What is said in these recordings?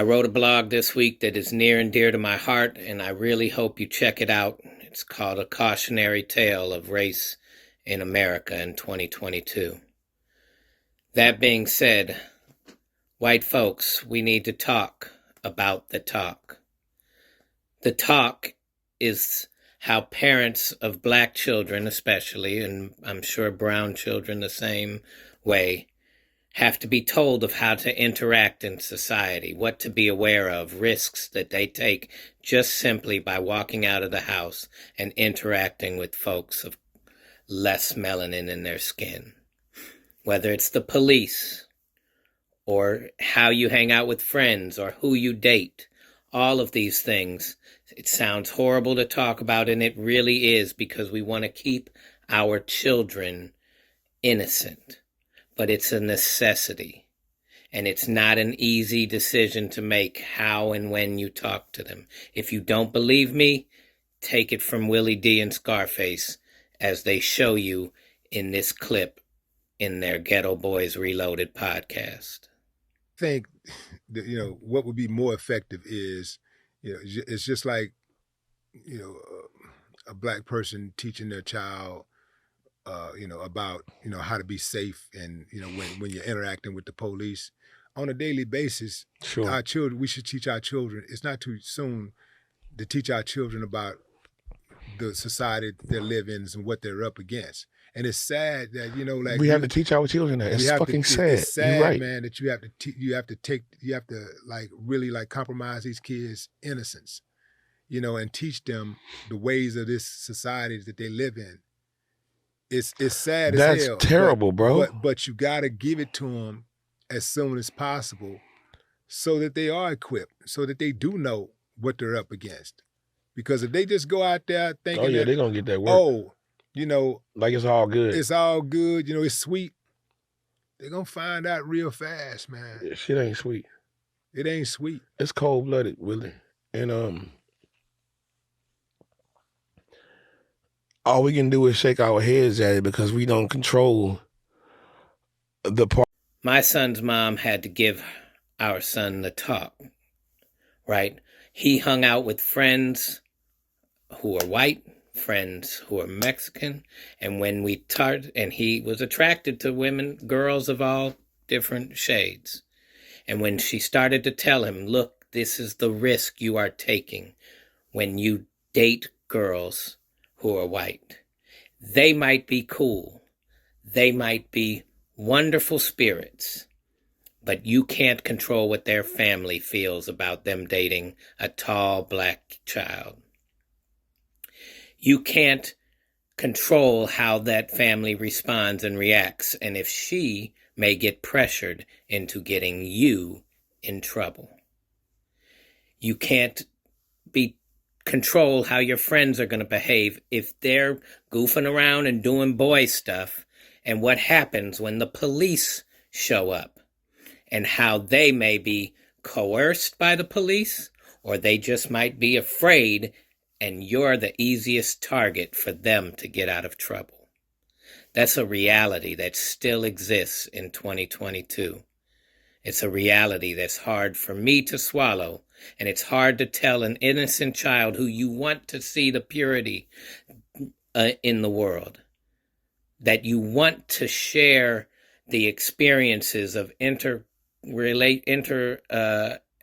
I wrote a blog this week that is near and dear to my heart, and I really hope you check it out. It's called A Cautionary Tale of Race in America in 2022. That being said, white folks, we need to talk about the talk. The talk is how parents of black children especially, and I'm sure brown children the same way, have to be told of how to interact in society, what to be aware of, risks that they take just simply by walking out of the house and interacting with folks of less melanin in their skin. Whether it's the police or how you hang out with friends or who you date, all of these things, it sounds horrible to talk about, and it really is, because we want to keep our children innocent. But it's a necessity, and it's not an easy decision to make how and when you talk to them. If you don't believe me, take it from Willie D and Scarface as they show you in this clip in their Ghetto Boys Reloaded podcast. I think that, what would be more effective is, it's just like, a black person teaching their child about, how to be safe, and, when you're interacting with the police on a daily basis. Sure. Our children, we should teach our children. It's not too soon to teach our children about the society they live in and what they're up against. And it's sad that, we have to teach our children that. It's fucking sad. It's sad, you're right, man, that you have to really compromise these kids' innocence, and teach them the ways of this society that they live in. It's sad as hell. That's terrible, bro. But you got to give it to them as soon as possible, so that they are equipped, so that they do know what they're up against. Because if they just go out there thinking, they're gonna get that work. Like it's all good. It's all good. It's sweet. They're gonna find out real fast, man. Yeah, shit ain't sweet. It ain't sweet. It's cold-blooded, Willie. And all we can do is shake our heads at it, because we don't control the part. My son's mom had to give our son the talk, right? He hung out with friends who are white, friends who are Mexican, and when we started, and he was attracted to women, girls of all different shades. And when she started to tell him, look, this is the risk you are taking when you date girls who are white. They might be cool. They might be wonderful spirits, but you can't control what their family feels about them dating a tall black child. You can't control how that family responds and reacts, and if she may get pressured into getting you in trouble. You can't control how your friends are going to behave if they're goofing around and doing boy stuff, and what happens when the police show up, and how they may be coerced by the police, or they just might be afraid, and you're the easiest target for them to get out of trouble. That's a reality that still exists in 2022. It's a reality that's hard for me to swallow, and it's hard to tell an innocent child who you want to see the purity in the world, that you want to share the experiences of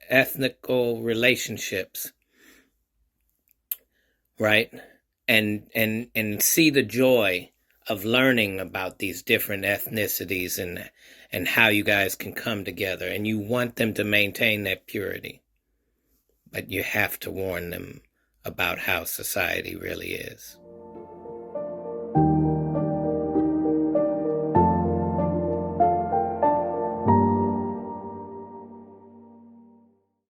ethnical relationships, right? And see the joy of learning about these different ethnicities and how you guys can come together, and you want them to maintain that purity. But you have to warn them about how society really is.